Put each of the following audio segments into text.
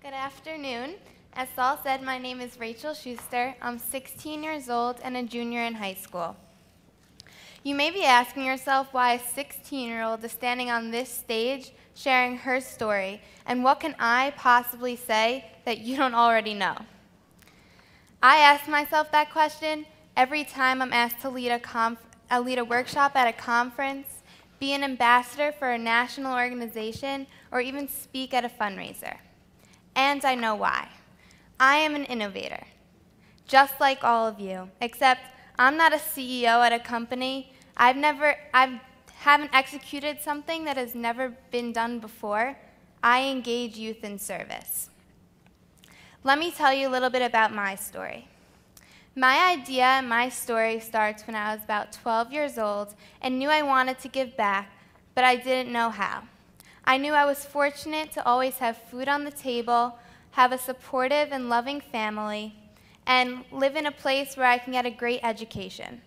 Good afternoon. As Saul said, my name is Rachel Shuster. I'm 16 years old and a junior in high school. You may be asking yourself why a 16-year-old is standing on this stage sharing her story, and what can I possibly say that you don't already know? I ask myself that question every time I'm asked to lead a workshop at a conference, be an ambassador for a national organization, or even speak at a fundraiser. And I know why. I am an innovator, just like all of you, except I'm not a CEO at a company. I haven't executed something that has never been done before. I engage youth in service. Let me tell you a little bit about my story. My idea and my story starts when I was about 12 years old and knew I wanted to give back, but I didn't know how. I knew I was fortunate to always have food on the table, have a supportive and loving family, and live in a place where I can get a great education.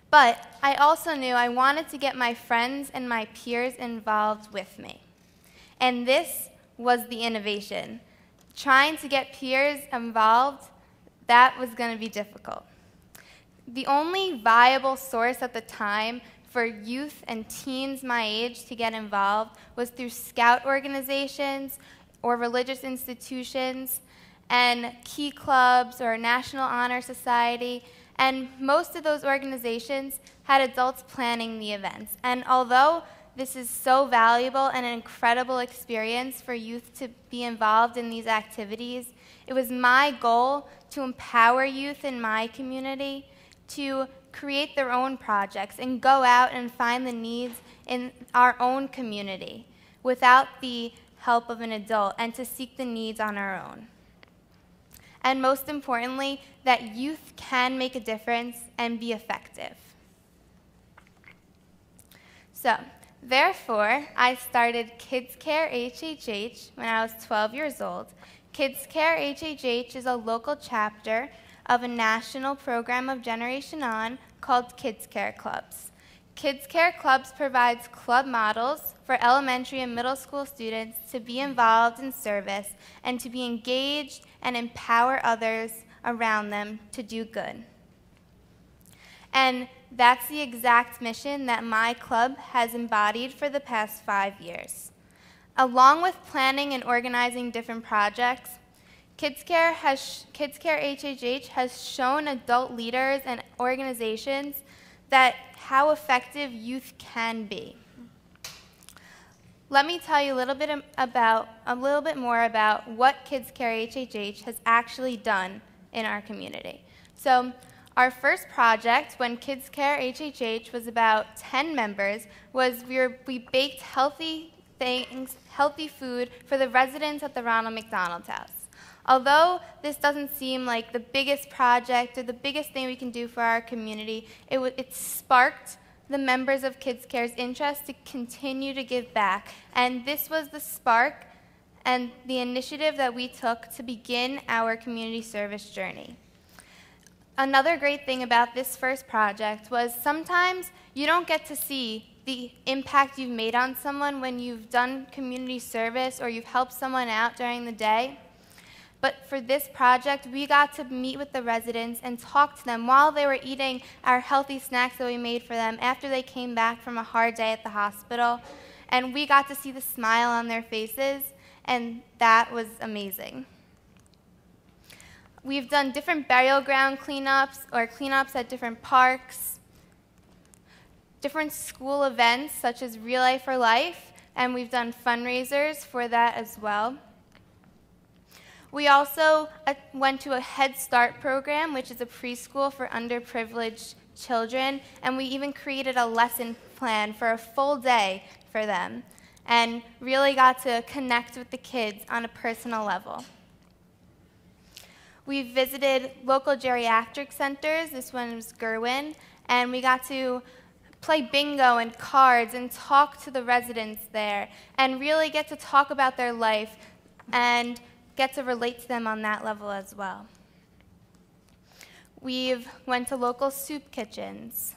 But I also knew I wanted to get my friends and my peers involved with me. And this was the innovation. Trying to get peers involved, that was going to be difficult. The only viable source at the time for youth and teens my age to get involved was through scout organizations or religious institutions and key clubs or National Honor Society, and most of those organizations had adults planning the events. And although this is so valuable and an incredible experience for youth to be involved in these activities, it was my goal to empower youth in my community to create their own projects and go out and find the needs in our own community without the help of an adult, and to seek the needs on our own. And most importantly, that youth can make a difference and be effective. So, therefore, I started Kids CareHHH when I was 12 years old. Kids CareHHH is a local chapter of a national program of Generation On called Kids Care Clubs. Kids Care Clubs provides club models for elementary and middle school students to be involved in service and to be engaged and empower others around them to do good. And that's the exact mission that my club has embodied for the past 5 years. Along with planning and organizing different projects, Kids CareHHH has shown adult leaders and organizations that how effective youth can be. Let me tell you a little bit more about what Kids CareHHH has actually done in our community. So, our first project, when Kids CareHHH was about 10 members, was we baked healthy food for the residents at the Ronald McDonald House. Although this doesn't seem like the biggest project or the biggest thing we can do for our community, it sparked the members of Kids Care's interest to continue to give back. And this was the spark and the initiative that we took to begin our community service journey. Another great thing about this first project was sometimes you don't get to see the impact you've made on someone when you've done community service or you've helped someone out during the day. But for this project, we got to meet with the residents and talk to them while they were eating our healthy snacks that we made for them after they came back from a hard day at the hospital. And we got to see the smile on their faces, and that was amazing. We've done different burial ground cleanups or cleanups at different parks, different school events such as Relay for Life, and we've done fundraisers for that as well. We also went to a Head Start program, which is a preschool for underprivileged children, and we even created a lesson plan for a full day for them, and really got to connect with the kids on a personal level. We visited local geriatric centers. This one was Gerwin, and we got to play bingo and cards and talk to the residents there and really get to talk about their life and get to relate to them on that level as well. We've went to local soup kitchens.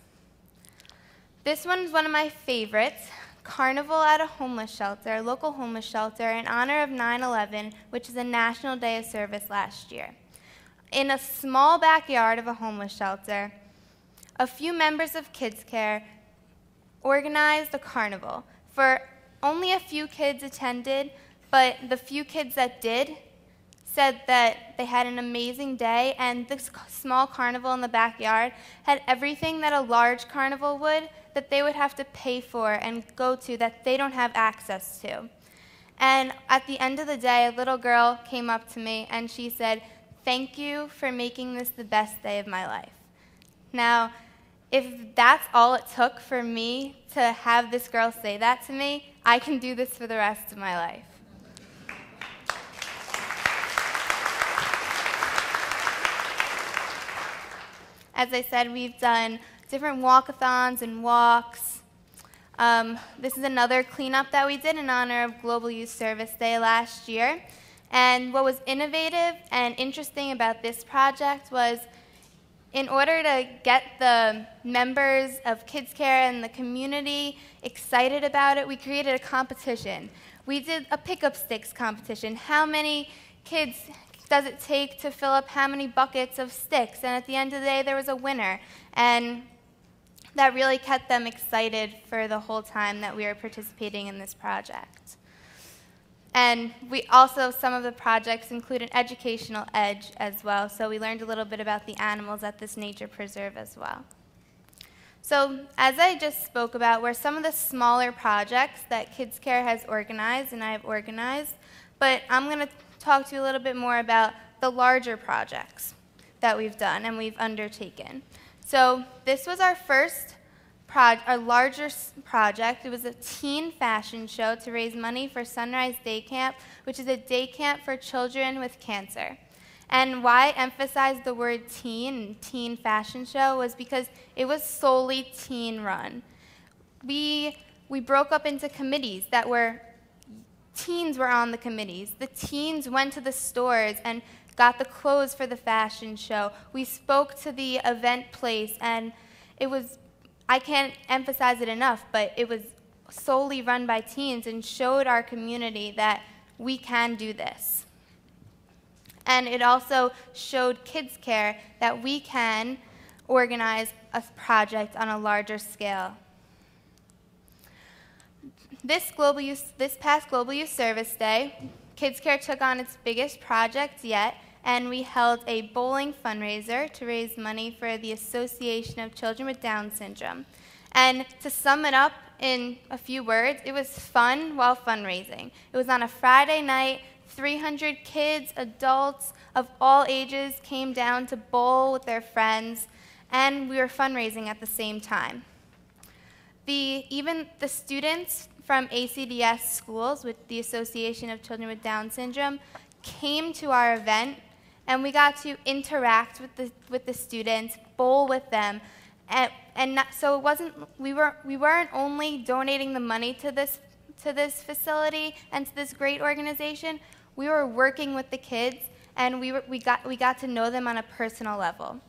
This one's one of my favorites, Carnival at a homeless shelter, a local homeless shelter, in honor of 9/11, which is a National Day of Service last year. In a small backyard of a homeless shelter, a few members of Kids Care organized a carnival. For only a few kids attended, but the few kids that did said that they had an amazing day, and this small carnival in the backyard had everything that a large carnival would, that they would have to pay for and go to, that they don't have access to. And at the end of the day, a little girl came up to me and she said, "Thank you for making this the best day of my life." Now, if that's all it took for me to have this girl say that to me, I can do this for the rest of my life. As I said, we've done different walkathons and walks. This is another cleanup that we did in honor of Global Youth Service Day last year. And what was innovative and interesting about this project was, in order to get the members of Kids Care and the community excited about it, we created a competition. We did a pick-up sticks competition. How many kids does it take to fill up how many buckets of sticks? And at the end of the day, there was a winner. And that really kept them excited for the whole time that we were participating in this project. And we also, some of the projects include an educational edge as well, so we learned a little bit about the animals at this nature preserve as well. So, as I just spoke about, were some of the smaller projects that Kids Care has organized and I have organized, but I'm going to talk to you a little bit more about the larger projects that we've done and we've undertaken. So, this was our first our larger project. It was a teen fashion show to raise money for Sunrise Day Camp, which is a day camp for children with cancer. And why I emphasized the word teen fashion show was because it was solely teen run. We broke up into committees that were, teens were on the committees. The teens went to the stores and got the clothes for the fashion show. We spoke to the event place, and it was, I can't emphasize it enough, but it was solely run by teens and showed our community that we can do this. And it also showed Kids Care that we can organize a project on a larger scale. This past Global Youth Service Day, Kids Care took on its biggest project yet, and we held a bowling fundraiser to raise money for the Association of Children with Down Syndrome. And to sum it up in a few words, it was fun while fundraising. It was on a Friday night. 300 kids, adults of all ages came down to bowl with their friends, and we were fundraising at the same time. Even the students from ACDS schools, with the Association of Children with Down Syndrome, came to our event, and we got to interact with the students, bowl with them, so it wasn't, we weren't only donating the money to this facility and to this great organization. We were working with the kids, and we got to know them on a personal level.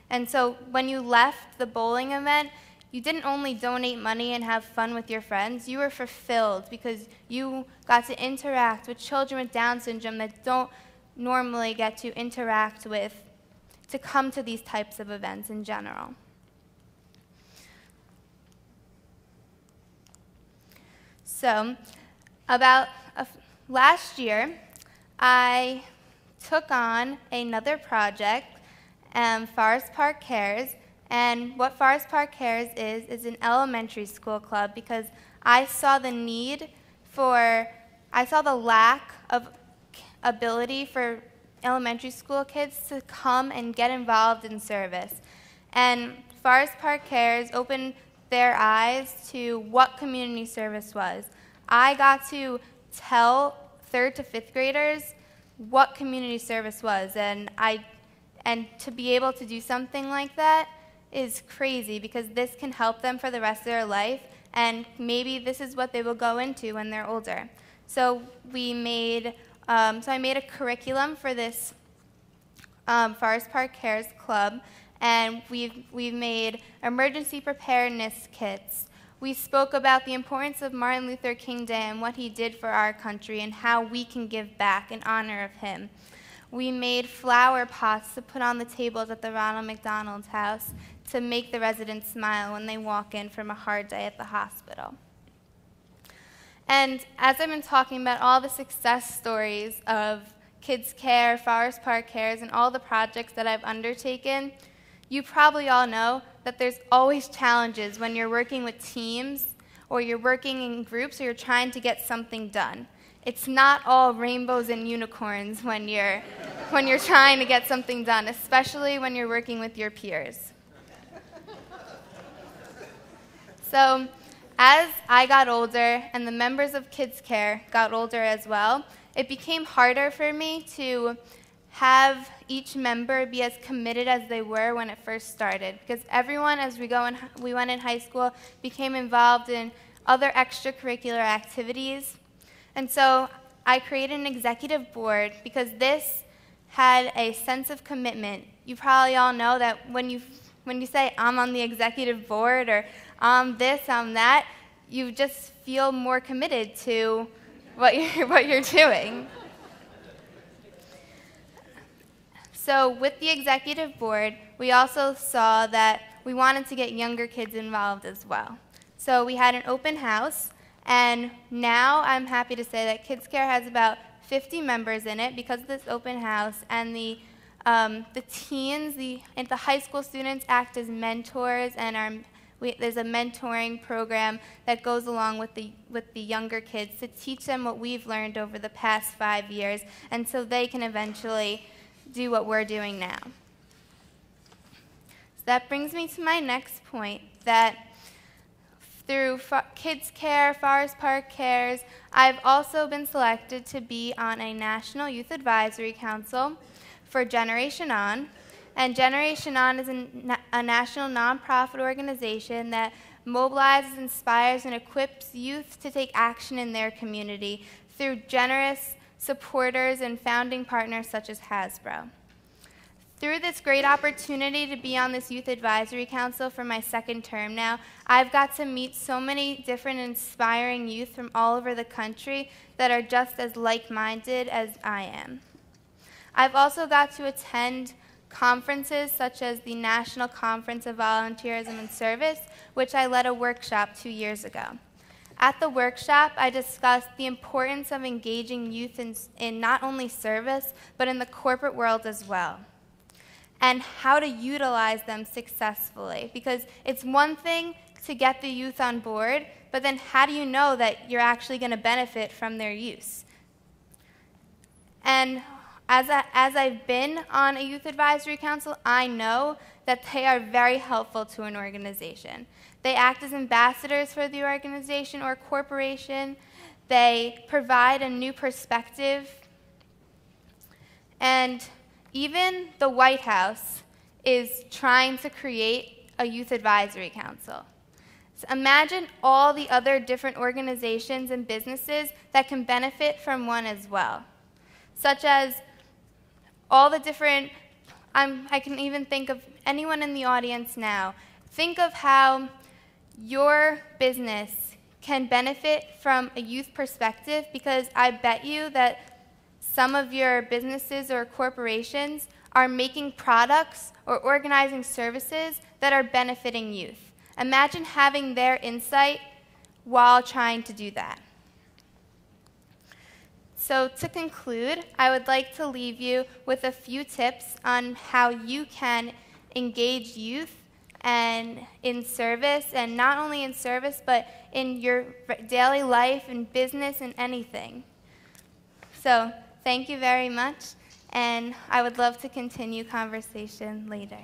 And so when you left the bowling event, you didn't only donate money and have fun with your friends. You were fulfilled because you got to interact with children with Down syndrome that don't normally get to interact with, to come to these types of events in general. So, last year, I took on another project, Forest Park Cares, and what Forest Park Cares is an elementary school club, because I saw the lack of ability for elementary school kids to come and get involved in service. And Forest Park Cares opened their eyes to what community service was. I got to tell 3rd to 5th graders what community service was, and to be able to do something like that is crazy, because this can help them for the rest of their life, and maybe this is what they will go into when they're older. So I made a curriculum for this Forest Park Cares Club, and we've made emergency preparedness kits. We spoke about the importance of Martin Luther King Day and what he did for our country and how we can give back in honor of him. We made flower pots to put on the tables at the Ronald McDonald's house to make the residents smile when they walk in from a hard day at the hospital. And as I've been talking about all the success stories of Kids Care, Forest Park Cares, and all the projects that I've undertaken, you probably all know that there's always challenges when you're working with teams or you're working in groups or you're trying to get something done. It's not all rainbows and unicorns when you're trying to get something done, especially when you're working with your peers. So as I got older and the members of Kids Care got older as well, it became harder for me to have each member be as committed as they were when it first started, because everyone, as we went in high school, became involved in other extracurricular activities. And so I created an executive board because this had a sense of commitment. You probably all know that when you say, I'm on the executive board, or I'm this, I'm that, you just feel more committed to what you're doing. So with the executive board, we also saw that we wanted to get younger kids involved as well. So we had an open house, and now I'm happy to say that Kids Care has about 50 members in it because of this open house, and the teens, the high school students act as mentors, and there's a mentoring program that goes along with the younger kids to teach them what we've learned over the past 5 years, and so they can eventually do what we're doing now. So that brings me to my next point, that through Kids Care, Forest Park Cares, I've also been selected to be on a National Youth Advisory Council for Generation On. And Generation On is a national nonprofit organization that mobilizes, inspires, and equips youth to take action in their community through generous supporters and founding partners such as Hasbro. Through this great opportunity to be on this Youth Advisory Council for my second term now, I've got to meet so many different inspiring youth from all over the country that are just as like-minded as I am. I've also got to attend conferences such as the National Conference of Volunteerism and Service, which I led a workshop 2 years ago. At the workshop, I discussed the importance of engaging youth in not only service, but in the corporate world as well, and how to utilize them successfully. Because it's one thing to get the youth on board, but then how do you know that you're actually going to benefit from their use? And as I've been on a youth advisory council, I know that they are very helpful to an organization. They act as ambassadors for the organization or corporation. They provide a new perspective. And even the White House is trying to create a youth advisory council. So imagine all the other different organizations and businesses that can benefit from one as well, such as all the different, I can even think of anyone in the audience now. Think of how your business can benefit from a youth perspective, because I bet you that some of your businesses or corporations are making products or organizing services that are benefiting youth. Imagine having their insight while trying to do that. So to conclude, I would like to leave you with a few tips on how you can engage youth and in service, and not only in service, but in your daily life and business and anything. So thank you very much, and I would love to continue conversation later.